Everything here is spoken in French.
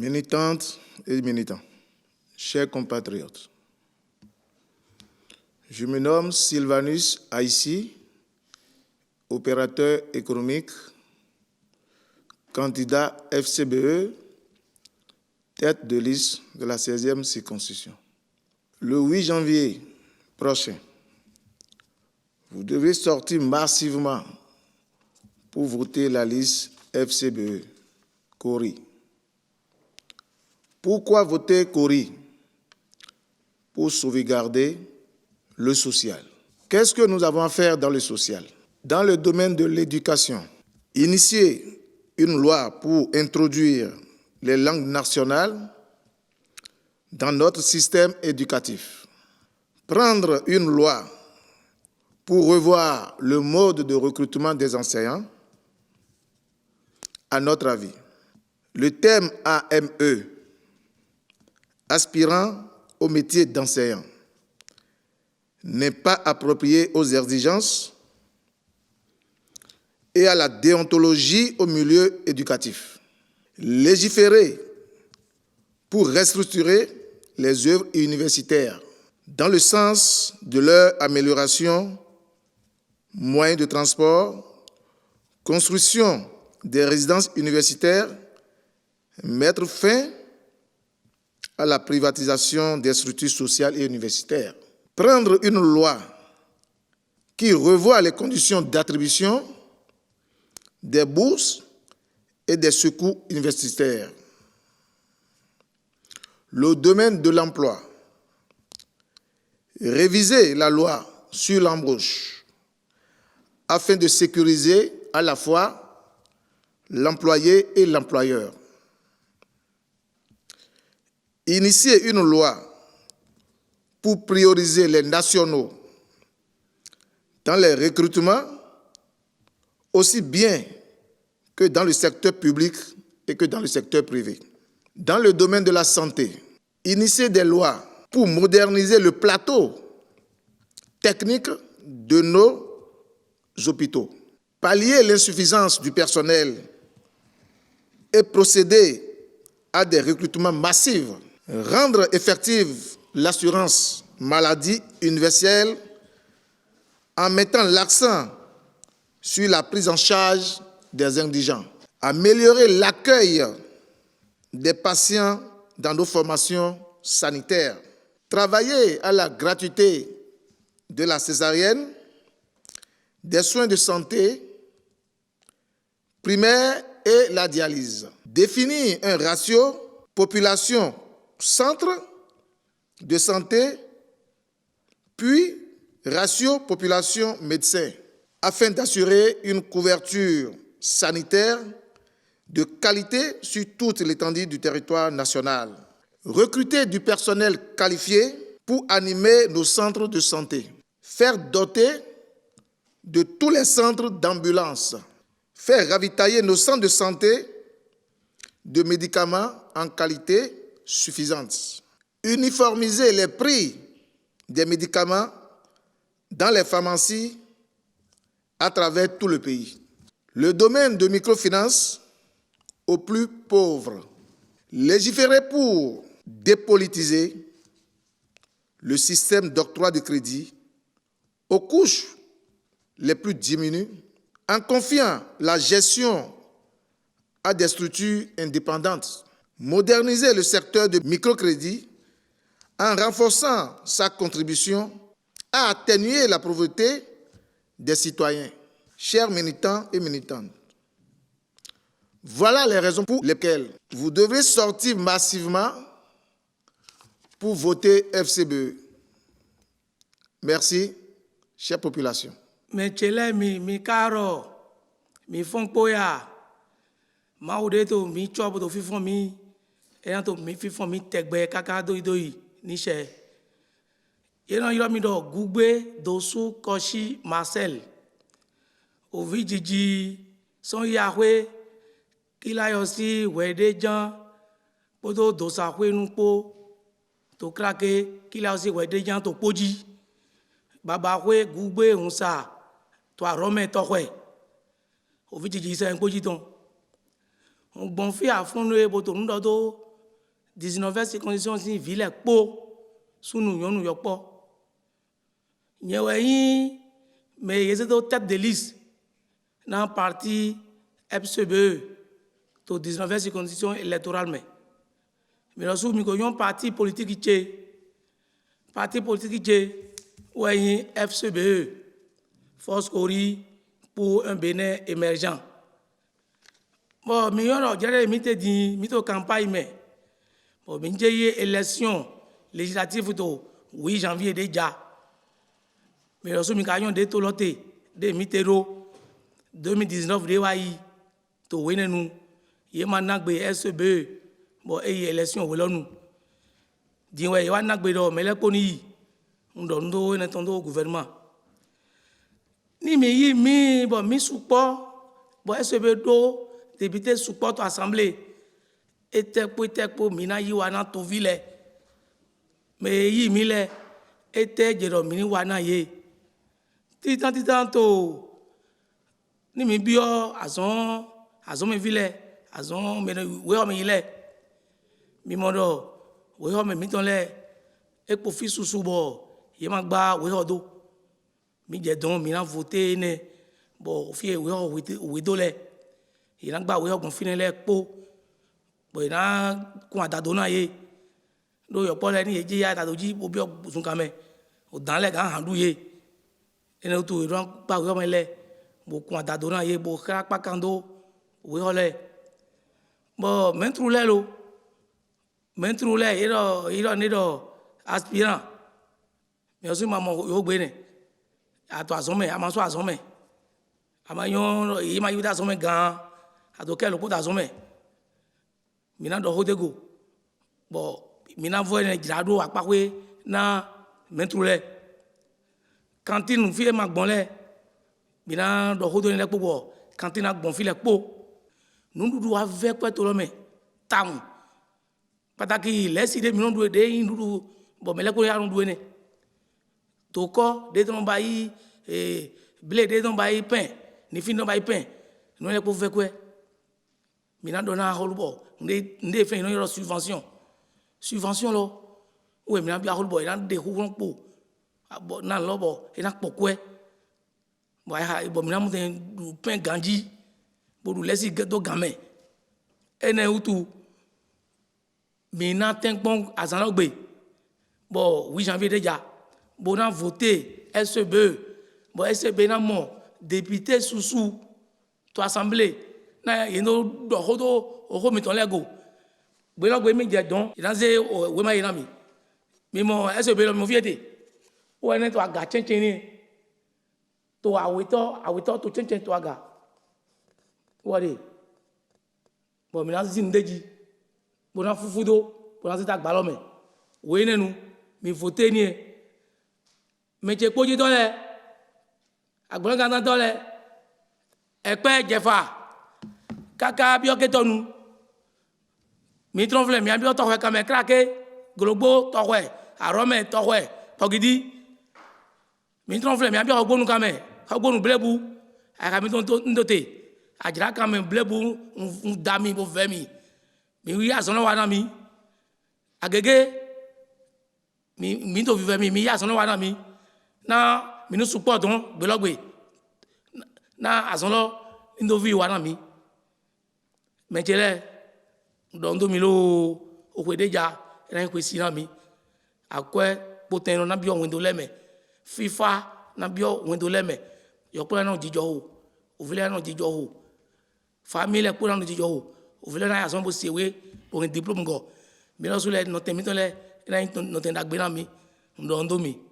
Militantes et militants, chers compatriotes, je me nomme Sylvanus Aïssi, opérateur économique, candidat FCBE, tête de liste de la 16e circonscription. Le 8 janvier prochain, vous devez sortir massivement pour voter la liste FCBE, Kori. Pourquoi voter Kori? Pour sauvegarder le social. Qu'est-ce que nous avons à faire dans le social? Dans le domaine de l'éducation, initier une loi pour introduire les langues nationales dans notre système éducatif. Prendre une loi pour revoir le mode de recrutement des enseignants. À notre avis, le thème AME, aspirant au métier d'enseignant, n'est pas approprié aux exigences et à la déontologie au milieu éducatif. Légiférer pour restructurer les œuvres universitaires dans le sens de leur amélioration, moyens de transport, construction des résidences universitaires, mettre fin à la privatisation des structures sociales et universitaires. Prendre une loi qui revoit les conditions d'attribution des bourses et des secours universitaires. Le domaine de l'emploi. Réviser la loi sur l'embauche afin de sécuriser à la fois l'employé et l'employeur. Initier une loi pour prioriser les nationaux dans les recrutements, aussi bien que dans le secteur public et que dans le secteur privé. Dans le domaine de la santé, initier des lois pour moderniser le plateau technique de nos hôpitaux, pallier l'insuffisance du personnel et procéder à des recrutements massifs, rendre effective l'assurance maladie universelle en mettant l'accent sur la prise en charge des indigents, améliorer l'accueil des patients dans nos formations sanitaires, travailler à la gratuité de la césarienne, des soins de santé primaires et la dialyse, définir un ratio population-centre de santé, puis ratio population-médecin, afin d'assurer une couverture sanitaire de qualité sur toute l'étendue du territoire national. Recruter du personnel qualifié pour animer nos centres de santé. Faire doter de tous les centres d'ambulance. Faire ravitailler nos centres de santé de médicaments en qualité suffisante. Uniformiser les prix des médicaments dans les pharmacies à travers tout le pays. Le domaine de microfinance aux plus pauvres. Légiférer pour dépolitiser le système d'octroi de crédit aux couches les plus diminuées en confiant la gestion à des structures indépendantes. Moderniser le secteur de microcrédit en renforçant sa contribution à atténuer la pauvreté des citoyens. Chers militants et militantes, voilà les raisons pour lesquelles vous devez sortir massivement pour voter FCBE. Merci, chère population. Mechele mi karo mi fonpoya maude to mi chobo to fifon mi e to mi fifon mi tegbe kaka doi niche yeran yo mi do gugbe dosu koshi Marcel ovijiji son yahwe kila yo si wede jan podo dosa hwe nupo to krake kila yo si wede jan to poji baba hwe gugbe unsa to arome to hwe ovijiji se npoji ton on bon fi afunu e boto ndo do 19e circonscription si ville po sunu yonu yokpo nyewe mais ils étaient tête de liste dans le parti FCBE to 19e circonscription électorale mais lorsque nous avons un parti politique qui FCBE Force Cori pour un Bénin émergent. Bon, nous avons mis en campagne, mais bon, nous avons eu élection législative le 8 janvier déjà. Mais lorsque nous avons des tolotés, des mitéros, 2019, des waïs, to wene nous, il y a maintenant SCBE, bon, et élection, voilà nous. Dis-moi, il y a maintenant, mais les connus, nous donnons au gouvernement. Ni mi bon mi support bon SCBE do député support assemblée était pour mina yi wana to ville mais yi mi le était jero mini wana ye titan to ni mi bio azon me ville azon me we o me ile mi modo we o me mi ton le e po fi susu bo ye ma gba we o do mi jẹ dɔn mi na voté ne bɔn fi wé do lɛ yìí na gba wé ɔgbɔn fi ne lɛ kpó bɔn yìí na kún adado na ye do yɔkpɔ lɛ ni yedze ya adado dzi o bi ɔgbɔsun kamɛ o dan lɛ gã hàn du ye ene to yìí na gba wé ɔmɛ lɛ bɔn kún adado na ye bɔn xra kpakan do wé xɔ lɛ bɔn mɛnturu lɛ lo mɛnturu lɛ yìí ne dɔ aspirant mɛ ɔsùn ma mɔ yóò gbé ne. Ato azome amaso azome amayon yi ma yuda azome gan ato kelo pot azome mina do hodego bo mina vo ne grado apakwe na mentrule cantine fi ma gbon le mina do hodo ne popo cantine agbon fi le po nundudu ave pe to lo me tam pataki lesi de mi do de ndudu bo mele ko ya ndu ne toko de ton bayi blé de ton bayi pain ni fin don bayi pain non le pour faire quoi mina dona holbo ndé fin non subvention lo ouais mina bia holbo ina de hu po bo na lobo ina pokwe bo ha bo mina mo du pain ganji bo du lesi do gamin ene utu mina tenpon azanogbe bo 8 janvier déjà bon a voté SCBE bon SCBE na mon député sous to assemblée na yendo do hodo o mi ton lego bo lo gbe mi je don ina se we ma ina mi mo SCBE lo mo fiete o ene to aga chenchen ni to awito to chenchen to aga wori bo mi na zin deji bo na fufudo bo na se ta gba lo me we nenu mi voté ni métier kpoji dole agbon kan dole epe jefa kaka bi oketonu mi tronfle mi abi otowe kame krake glogbo towe arome towe togidi mi tronfle mi abi ogbonu kame ogbonu blebu aka mi ton ndote ajira kame blebu ndami bo vemi mi wi asono wana mi agege mi to vive mi asono wana mi na minu support don belogbe na azonlo indovi wana mi mejele dondo mi lo okwedeja ran kwesi na mi akwe poteno na bio window leme fifa na bio window leme yokula na jijo ho ovile na jijo ho family ko na jijo ho ovile na azon bo sewe o diplôme go mi lo sule no temi to le na no tenda gbe na mi dondo mi.